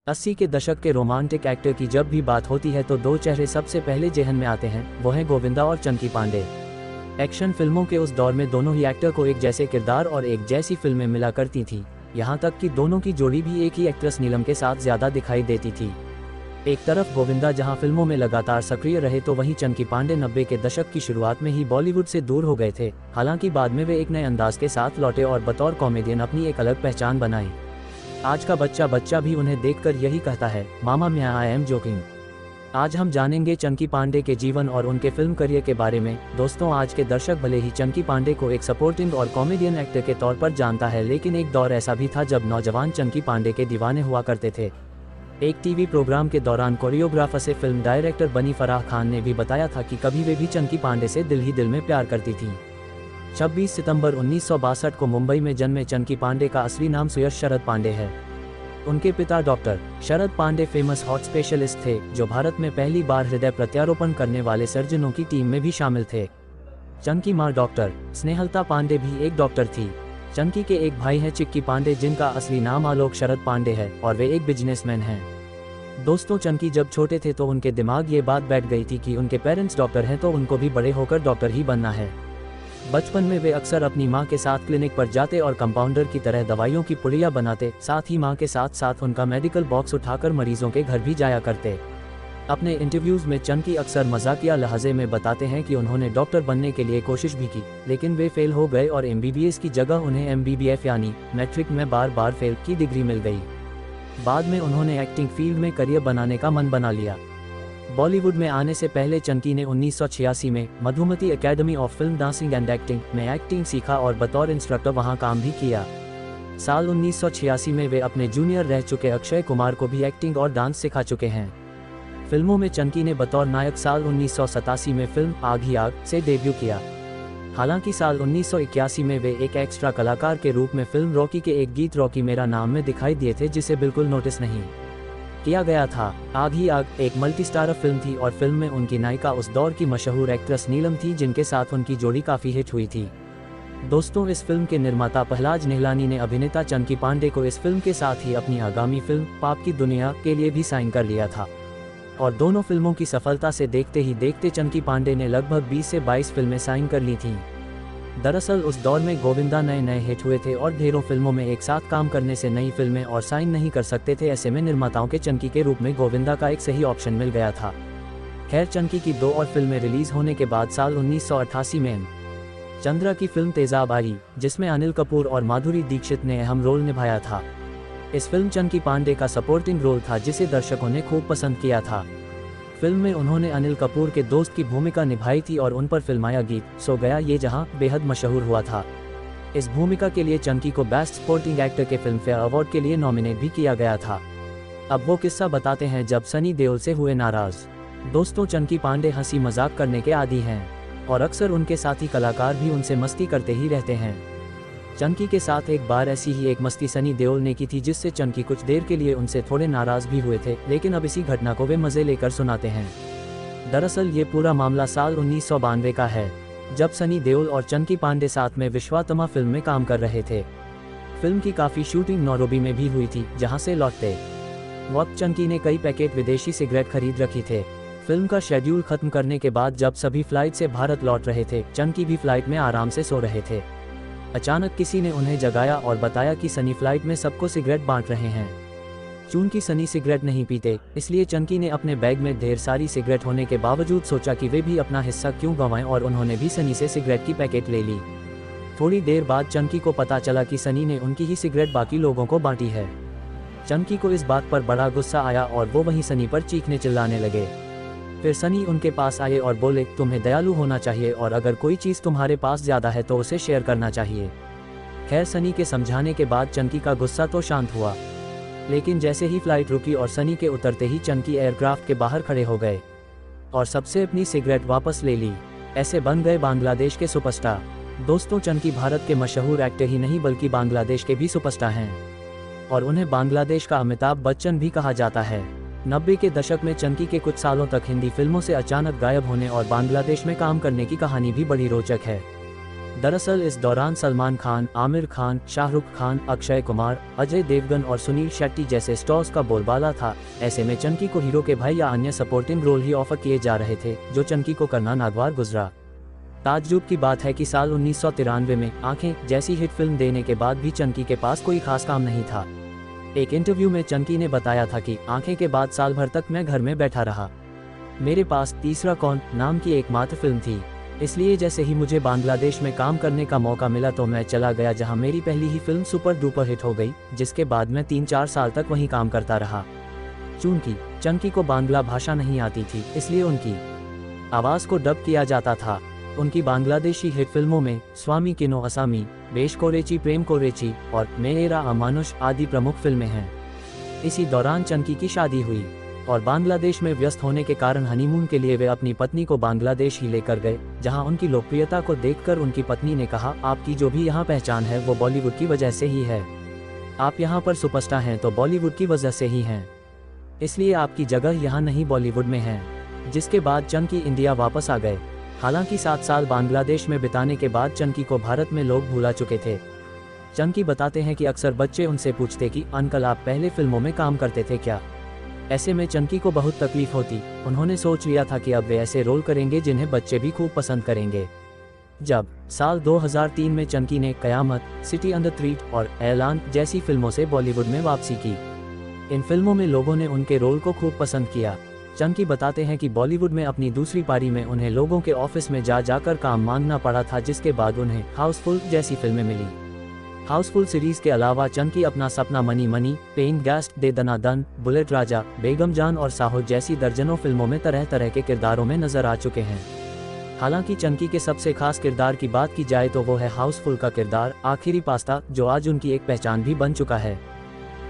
80 के दशक के रोमांटिक एक्टर की जब भी बात होती है तो दो चेहरे सबसे पहले जेहन में आते हैं, वो हैं गोविंदा और चंकी पांडे। एक्शन फिल्मों के उस दौर में दोनों ही एक्टर को एक जैसे किरदार और एक जैसी फिल्में मिला करती थी, यहाँ तक कि दोनों की जोड़ी भी एक ही एक्ट्रेस नीलम के साथ ज़्यादा दिखाई देती थी। एक तरफ गोविंदा जहां फिल्मों में लगातार सक्रिय रहे तो वहीं चंकी पांडे 90 के दशक की शुरुआत में ही बॉलीवुड से दूर हो गए थे। हालांकि बाद में वे एक नए अंदाज के साथ लौटे और बतौर कॉमेडियन अपनी एक अलग पहचान बनाई। आज का बच्चा भी उन्हें देखकर यही कहता है, मामा मियां आई एम जोकिंग। आज हम जानेंगे चंकी पांडे के जीवन और उनके फिल्म करियर के बारे में। दोस्तों, आज के दर्शक भले ही चंकी पांडे को एक सपोर्टिंग और कॉमेडियन एक्टर के तौर पर जानता है, लेकिन एक दौर ऐसा भी था जब नौजवान चंकी पांडे के दीवाने हुआ करते थे। एक टीवी प्रोग्राम के दौरान कोरियोग्राफर से फिल्म डायरेक्टर बनी फराह खान ने भी बताया था कि कभी वे भी चंकी पांडे से दिल ही दिल में प्यार करती थी। 26 सितंबर 1962 को मुंबई में जन्मे चंकी पांडे का असली नाम सुयश शरद पांडे है। उनके पिता डॉक्टर शरद पांडे फेमस हार्ट स्पेशलिस्ट थे, जो भारत में पहली बार हृदय प्रत्यारोपण करने वाले सर्जनों की टीम में भी शामिल थे। चंकी मां डॉक्टर स्नेहलता पांडे भी एक डॉक्टर थी। चंकी के एक भाई हैं चिक्की पांडे, जिनका असली नाम आलोक शरद पांडे है और वे एक बिजनेसमैन हैं। दोस्तों, चंकी जब छोटे थे तो उनके दिमाग ये बात बैठ गई थी कि उनके पेरेंट्स डॉक्टर हैं तो उनको भी बड़े होकर डॉक्टर ही बनना है। बचपन में वे अक्सर अपनी मां के साथ क्लिनिक पर जाते और कंपाउंडर की तरह दवाइयों की पुड़िया बनाते, साथ ही मां के साथ साथ उनका मेडिकल बॉक्स उठाकर मरीजों के घर भी जाया करते। अपने इंटरव्यूज में चंकी अक्सर मजाकिया लहजे में बताते हैं कि उन्होंने डॉक्टर बनने के लिए कोशिश भी की, लेकिन वे फेल हो गए और MBBS की जगह उन्हें MBBF यानी मैट्रिक में बार फेल की डिग्री मिल गई। बाद में उन्होंने एक्टिंग फील्ड में करियर बनाने का मन बना लिया। बॉलीवुड में आने से पहले चंकी ने 1986 में Madhumati academy of film dancing and acting में एक्टिंग सीखा और बतौर इंस्ट्रक्टर वहां काम भी किया। साल 1986 में वे अपने जूनियर रह चुके अक्षय कुमार को भी एक्टिंग और डांस सिखा चुके हैं। फिल्मों में चंकी ने बतौर नायक साल 1987 में फिल्म आग ही आग से डेब्यू किया। हालांकि साल 1981 में वे एक एक्स्ट्रा कलाकार के रूप में फिल्म रॉकी के एक गीत रॉकी मेरा नाम में दिखाई दिए थे, जिसे बिल्कुल नोटिस नहीं किया गया था। आग ही आग एक मल्टी स्टारर फिल्म थी और फिल्म में उनकी नायिका उस दौर की मशहूर एक्ट्रेस नीलम थी, जिनके साथ उनकी जोड़ी काफी हिट हुई थी। दोस्तों, इस फिल्म के निर्माता पहलाज निहलानी ने अभिनेता चंकी पांडे को इस फिल्म के साथ ही अपनी आगामी फिल्म पाप की दुनिया के लिए भी साइन कर लिया था और दोनों फिल्मों की सफलता से देखते ही देखते चंकी पांडे ने लगभग 20 से 22 फिल्में साइन कर ली थीं। दरअसल उस दौर में गोविंदा नए हिट हुए थे और ढेरों फिल्मों में एक साथ काम करने से नई फिल्में और साइन नहीं कर सकते थे। ऐसे में निर्माताओं के चंकी के रूप में गोविंदा का एक सही ऑप्शन मिल गया था। खैर, चंकी की 2 और फिल्में रिलीज होने के बाद साल 1988 में चंद्रा की फिल्म तेजाब आई, जिसमें अनिल कपूर और माधुरी दीक्षित ने अहम रोल निभाया था। इस फिल्म चंकी पांडे का सपोर्टिंग रोल था, जिसे दर्शकों ने खूब पसंद किया था। फिल्म में उन्होंने अनिल कपूर के दोस्त की भूमिका निभाई थी और उन पर फिल्माया गीत सो गया ये जहां बेहद मशहूर हुआ था। इस भूमिका के लिए चंकी को बेस्ट सपोर्टिंग एक्टर के फिल्म फेयर अवार्ड के लिए नॉमिनेट भी किया गया था। अब वो किस्सा बताते हैं जब सनी देओल से हुए नाराज। दोस्तों, चंकी पांडे हंसी मजाक करने के आदी हैं और अक्सर उनके साथी कलाकार भी उनसे मस्ती करते ही रहते हैं। चंकी के साथ एक बार ऐसी ही एक मस्ती सनी देओल ने की थी, जिससे चंकी कुछ देर के लिए उनसे थोड़े नाराज भी हुए थे, लेकिन अब इसी घटना को वे मजे लेकर सुनाते हैं। दरअसल ये पूरा मामला साल 1992 का है, जब सनी देओल और चंकी पांडे साथ में विश्वात्मा फिल्म में काम कर रहे थे। फिल्म की काफी शूटिंग नैरोबी में भी हुई थी, जहां से लौटते वक्त चंकी ने कई पैकेट विदेशी सिगरेट खरीद रखी थे। फिल्म का शेड्यूल खत्म करने के बाद जब सभी फ्लाइट से भारत लौट रहे थे, चंकी भी फ्लाइट में आराम से सो रहे थे। अचानक किसी ने उन्हें जगाया और बताया कि सनी फ्लाइट में सबको सिगरेट बांट रहे हैं। चूंकि सनी सिगरेट नहीं पीते, इसलिए चंकी ने अपने बैग में ढेर सारी सिगरेट होने के बावजूद सोचा कि वे भी अपना हिस्सा क्यों गंवाएं और उन्होंने भी सनी से सिगरेट की पैकेट ले ली। थोड़ी देर बाद चंकी को पता चला कि सनी ने उनकी ही सिगरेट बाकी लोगों को बांटी है। चंकी को इस बात पर बड़ा गुस्सा आया और वो वहीं सनी पर चीखने चिल्लाने लगे। फिर सनी उनके पास आए और बोले, तुम्हें दयालु होना चाहिए और अगर कोई चीज़ तुम्हारे पास ज़्यादा है तो उसे शेयर करना चाहिए। खैर, सनी के समझाने के बाद चंकी का गुस्सा तो शांत हुआ, लेकिन जैसे ही फ्लाइट रुकी और सनी के उतरते ही चंकी एयरक्राफ्ट के बाहर खड़े हो गए और सबसे अपनी सिगरेट वापस ले ली। ऐसे बन गए बांग्लादेश के सुपरस्टार। दोस्तों, चंकी भारत के मशहूर एक्टर ही नहीं बल्कि बांग्लादेश के भी सुपरस्टार हैं और उन्हें बांग्लादेश का अमिताभ बच्चन भी कहा जाता है। 90 के दशक में चंकी के कुछ सालों तक हिंदी फिल्मों से अचानक गायब होने और बांग्लादेश में काम करने की कहानी भी बड़ी रोचक है। दरअसल इस दौरान सलमान खान, आमिर खान, शाहरुख खान, अक्षय कुमार, अजय देवगन और सुनील शेट्टी जैसे स्टार्स का बोलबाला था। ऐसे में चंकी को हीरो के भाई या अन्य सपोर्टिंग रोल ही ऑफर किए जा रहे थे, जो चंकी को करना नागवार गुजरा। ताज्जुब की बात है कि साल 1993 में आंखें जैसी हिट फिल्म देने के बाद भी चंकी के पास कोई खास काम नहीं था। एक इंटरव्यू में चंकी ने बताया था कि आंखें के बाद साल भर तक मैं घर में बैठा रहा। मेरे पास तीसरा कौन नाम की एकमात्र फिल्म थी, इसलिए जैसे ही मुझे बांग्लादेश में काम करने का मौका मिला तो मैं चला गया, जहां मेरी पहली ही फिल्म सुपर डुपर हिट हो गई, जिसके बाद मैं 3-4 साल तक वहीं काम करता रहा। चूंकि चंकी को बांग्ला भाषा नहीं आती थी, इसलिए उनकी आवाज़ को डब किया जाता था। उनकी बांग्लादेशी हिट फिल्मों में स्वामी किनो असामी, बेश कोरेची प्रेम कोरेची और मेरा अमानुष आदि प्रमुख फिल्में हैं। इसी दौरान चंकी की शादी हुई और बांग्लादेश में व्यस्त होने के कारण हनीमून के लिए वे अपनी पत्नी को बांग्लादेश ही लेकर गए, जहां उनकी लोकप्रियता को देखकर उनकी पत्नी ने कहा, आपकी जो भी यहाँ पहचान है वो बॉलीवुड की वजह से ही है। आप यहाँ पर सुपरस्टार हैं तो बॉलीवुड की वजह से ही हैं, इसलिए आपकी जगह यहाँ नहीं बॉलीवुड में है। जिसके बाद चंकी इंडिया वापस आ गए। हालांकि 7 साल बांग्लादेश में बिताने के बाद चंकी को भारत में लोग भूला चुके थे। चंकी बताते हैं कि अक्सर बच्चे उनसे पूछते कि अंकल आप पहले फिल्मों में काम करते थे क्या। ऐसे में चंकी को बहुत तकलीफ होती। उन्होंने सोच लिया था कि अब वे ऐसे रोल करेंगे जिन्हें बच्चे भी खूब पसंद करेंगे। जब साल 2003 में चंकी ने कयामत, सिटी अंडर थ्रेट और ऐलान जैसी फिल्मों से बॉलीवुड में वापसी की। इन फिल्मों में लोगों ने उनके रोल को खूब पसंद किया। चंकी बताते हैं कि बॉलीवुड में अपनी दूसरी पारी में उन्हें लोगों के ऑफिस में जाकर काम मांगना पड़ा था, जिसके बाद उन्हें हाउसफुल जैसी फिल्में मिली। हाउसफुल सीरीज के अलावा चंकी अपना सपना मनी मनी, पेइंग गेस्ट, दे दना दन, बुलेट राजा, बेगम जान और साहो जैसी दर्जनों फिल्मों में तरह तरह के किरदारों में नजर आ चुके हैं। हालांकि चंकी के सबसे खास किरदार की बात की जाए तो वो है हाउसफुल का किरदार आखिरी पास्ता, जो आज उनकी एक पहचान भी बन चुका है।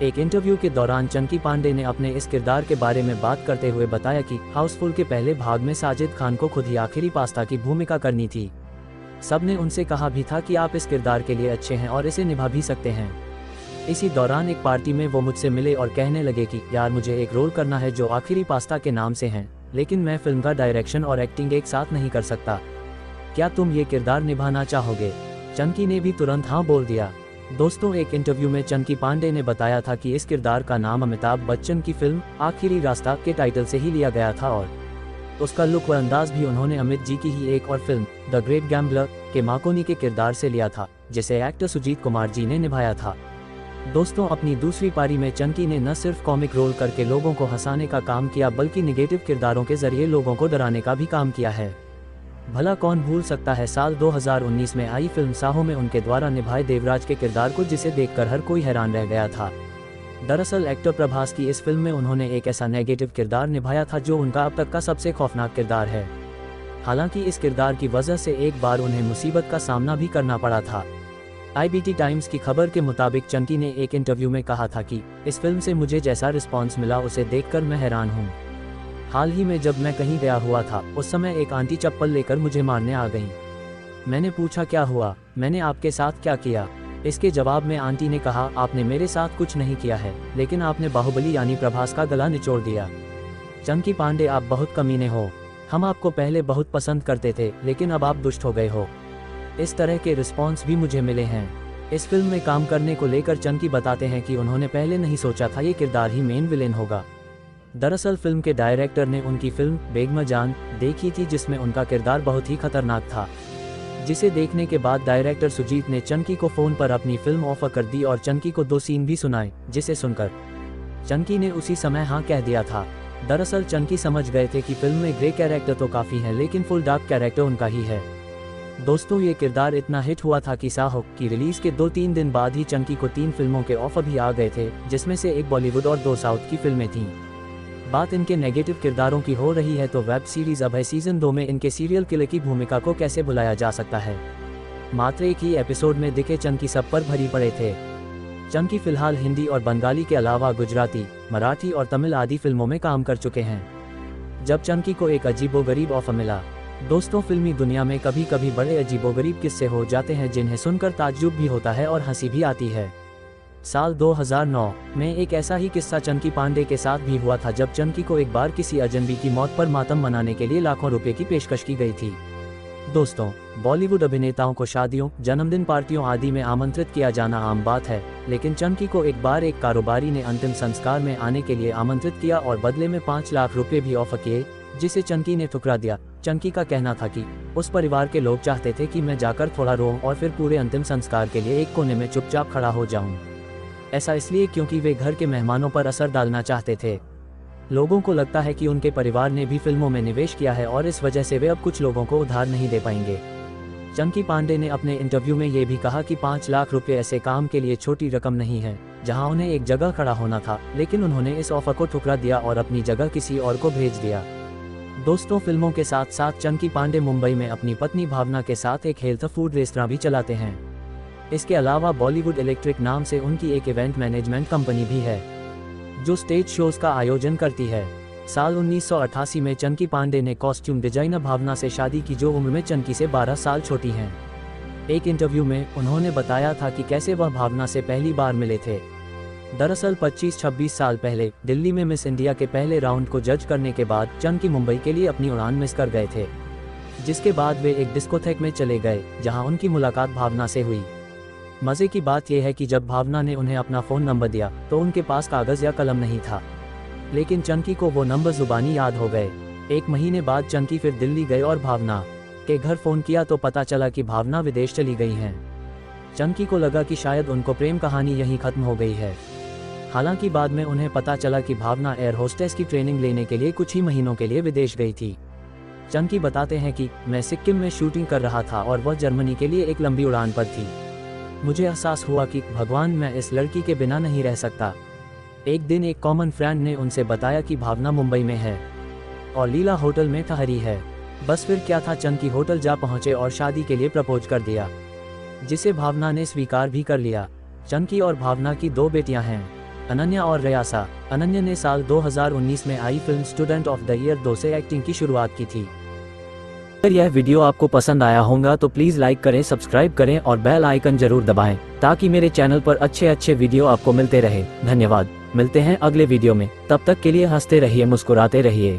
एक इंटरव्यू के दौरान चंकी पांडे ने अपने इस किरदार के बारे में बात करते हुए बताया कि हाउसफुल के पहले भाग में साजिद खान को खुद ही आखिरी पास्ता की भूमिका करनी थी। सबने उनसे कहा भी था कि आप इस किरदार के लिए अच्छे हैं और इसे निभा भी सकते हैं। इसी दौरान एक पार्टी में वो मुझसे मिले और कहने लगे कि यार मुझे एक रोल करना है जो आखिरी पास्ता के नाम से है, लेकिन मैं फिल्म का डायरेक्शन और एक्टिंग एक साथ नहीं कर सकता। क्या तुम ये किरदार निभाना चाहोगे? चंकी ने भी तुरंत हाँ बोल दिया। दोस्तों, एक इंटरव्यू में चंकी पांडे ने बताया था कि इस किरदार का नाम अमिताभ बच्चन की फिल्म आखिरी रास्ता के टाइटल से ही लिया गया था और उसका लुक व अंदाज भी उन्होंने अमित जी की ही एक और फिल्म द ग्रेट गैम्बलर के माकोनी के किरदार से लिया था, जिसे एक्टर सुजीत कुमार जी ने निभाया था। दोस्तों, अपनी दूसरी पारी में चंकी ने न सिर्फ कॉमिक रोल करके लोगों को हंसाने का काम किया, बल्कि निगेटिव किरदारों के जरिए लोगों को डराने का भी काम किया है। भला कौन भूल सकता है साल 2019 में आई फिल्म साहो में उनके द्वारा निभाए देवराज के किरदार को, जिसे देखकर हर कोई हैरान रह गया था। दरअसल एक्टर प्रभास की इस फिल्म में उन्होंने एक ऐसा नेगेटिव किरदार निभाया था जो उनका अब तक का सबसे खौफनाक किरदार है। हालांकि इस किरदार की वजह से एक बार उन्हें मुसीबत का सामना भी करना पड़ा था। IBT टाइम्स की खबर के मुताबिक चंकी ने एक इंटरव्यू में कहा था कि इस फिल्म से मुझे जैसा रिस्पॉन्स मिला उसे देखकर मैं हैरान हूँ। हाल ही में जब मैं कहीं गया हुआ था, उस समय एक आंटी चप्पल लेकर मुझे मारने आ गईं। मैंने पूछा क्या हुआ, मैंने आपके साथ क्या किया? इसके जवाब में आंटी ने कहा, आपने मेरे साथ कुछ नहीं किया है, लेकिन आपने बाहुबली यानी प्रभास का गला निचोड़ दिया। चंकी पांडे, आप बहुत कमीने हो। हम आपको पहले बहुत पसंद करते थे, लेकिन अब आप दुष्ट हो गए हो। इस तरह के रिस्पॉन्स भी मुझे मिले हैं। इस फिल्म में काम करने को लेकर चंकी बताते हैं कि उन्होंने पहले नहीं सोचा था ये किरदार ही मेन विलेन होगा। दरअसल फिल्म के डायरेक्टर ने उनकी फिल्म बेगम जान देखी थी, जिसमें उनका किरदार बहुत ही खतरनाक था, जिसे देखने के बाद डायरेक्टर सुजीत ने चंकी को फोन पर अपनी फिल्म ऑफर कर दी और चंकी को 2 सीन भी सुनाए, जिसे सुनकर चंकी ने उसी समय हाँ कह दिया था। दरअसल चंकी समझ गए थे कि फिल्म में ग्रे कैरेक्टर तो काफ़ी है, लेकिन फुल डार्क कैरेक्टर उनका ही है। दोस्तों, ये किरदार इतना हिट हुआ था कि साहो की रिलीज के 2-3 दिन बाद ही चंकी को 3 फिल्मों के ऑफर भी आ गए थे, जिसमें से एक बॉलीवुड और 2 साउथ की फिल्में थीं। बात इनके नेगेटिव किरदारों की हो रही है तो वेब सीरीज अभय सीजन 2 में इनके सीरियल किलर की भूमिका को कैसे भुलाया जा सकता है। मात्र एक ही एपिसोड में दिखे चंकी सब पर भरी पड़े थे। चंकी फिलहाल हिंदी और बंगाली के अलावा गुजराती, मराठी और तमिल आदि फिल्मों में काम कर चुके हैं। जब चंकी को एक अजीबोगरीब ऑफर मिला। दोस्तों, फिल्मी दुनिया में कभी कभी बड़े अजीबोगरीब किस्से हो जाते हैं, जिन्हें सुनकर ताज्जुब भी होता है और हंसी भी आती है। साल 2009 में एक ऐसा ही किस्सा चंकी पांडे के साथ भी हुआ था, जब चंकी को एक बार किसी अजनबी की मौत पर मातम मनाने के लिए लाखों रुपए की पेशकश की गई थी। दोस्तों, बॉलीवुड अभिनेताओं को शादियों, जन्मदिन पार्टियों आदि में आमंत्रित किया जाना आम बात है, लेकिन चंकी को एक बार एक कारोबारी ने अंतिम संस्कार में आने के लिए आमंत्रित किया और बदले में 5 लाख रुपए भी ऑफर किए, जिसे चंकी ने ठुकरा दिया। चंकी का कहना था कि उस परिवार के लोग चाहते थे कि मैं जाकर थोड़ा रोऊं और फिर पूरे अंतिम संस्कार के लिए एक कोने में चुपचाप खड़ा हो जाऊं। ऐसा इसलिए क्योंकि वे घर के मेहमानों पर असर डालना चाहते थे। लोगों को लगता है कि उनके परिवार ने भी फिल्मों में निवेश किया है और इस वजह से वे अब कुछ लोगों को उधार नहीं दे पाएंगे। चंकी पांडे ने अपने इंटरव्यू में ये भी कहा कि 5 लाख रुपए ऐसे काम के लिए छोटी रकम नहीं है, जहां उन्हें एक जगह खड़ा होना था, लेकिन उन्होंने इस ऑफर को ठुकरा दिया और अपनी जगह किसी और को भेज दिया। दोस्तों, फिल्मों के साथ साथ चंकी पांडे मुंबई में अपनी पत्नी भावना के साथ एक हेल्थ फूड रेस्तरां भी चलाते हैं। इसके अलावा बॉलीवुड इलेक्ट्रिक नाम से उनकी एक इवेंट मैनेजमेंट कंपनी भी है, जो स्टेज शोज का आयोजन करती है। साल 1988 में चंकी पांडे ने कॉस्ट्यूम डिजाइनर भावना से शादी की, जो उम्र में चंकी से 12 साल छोटी हैं। एक इंटरव्यू में उन्होंने बताया था कि कैसे वह भावना से पहली बार मिले थे। दरअसल 25-26 साल पहले दिल्ली में मिस इंडिया के पहले राउंड को जज करने के बाद चंकी मुंबई के लिए अपनी उड़ान मिस कर गए थे, जिसके बाद वे एक डिस्कोथेक में चले गए, जहां उनकी मुलाकात भावना से हुई। मजे की बात यह है कि जब भावना ने उन्हें अपना फ़ोन नंबर दिया तो उनके पास कागज़ या कलम नहीं था, लेकिन चंकी को वो नंबर ज़ुबानी याद हो गए। 1 महीने बाद चंकी फिर दिल्ली गए और भावना के घर फ़ोन किया तो पता चला कि भावना विदेश चली गई हैं। चंकी को लगा कि शायद उनको प्रेम कहानी यहीं ख़त्म हो गई है। हालांकि बाद में उन्हें पता चला कि भावना एयर होस्टेस की ट्रेनिंग लेने के लिए कुछ ही महीनों के लिए विदेश गई थी। चंकी बताते हैं कि मैं सिक्किम में शूटिंग कर रहा था और वह जर्मनी के लिए एक लंबी उड़ान पर थी। मुझे एहसास हुआ कि भगवान, मैं इस लड़की के बिना नहीं रह सकता। एक दिन एक कॉमन फ्रेंड ने उनसे बताया कि भावना मुंबई में है और लीला होटल में ठहरी है। बस फिर क्या था, चंकी होटल जा पहुंचे और शादी के लिए प्रपोज कर दिया, जिसे भावना ने स्वीकार भी कर लिया। चंकी और भावना की 2 बेटियां हैं, अनन्या और रयासा। अनन्या ने साल 2019 में आई film student of the year 2 से एक्टिंग की शुरुआत की थी। अगर यह वीडियो आपको पसंद आया होगा तो प्लीज़ लाइक करें, सब्सक्राइब करें और बेल आइकन जरूर दबाएं, ताकि मेरे चैनल पर अच्छे वीडियो आपको मिलते रहे। धन्यवाद। मिलते हैं अगले वीडियो में, तब तक के लिए हंसते रहिए, मुस्कुराते रहिए।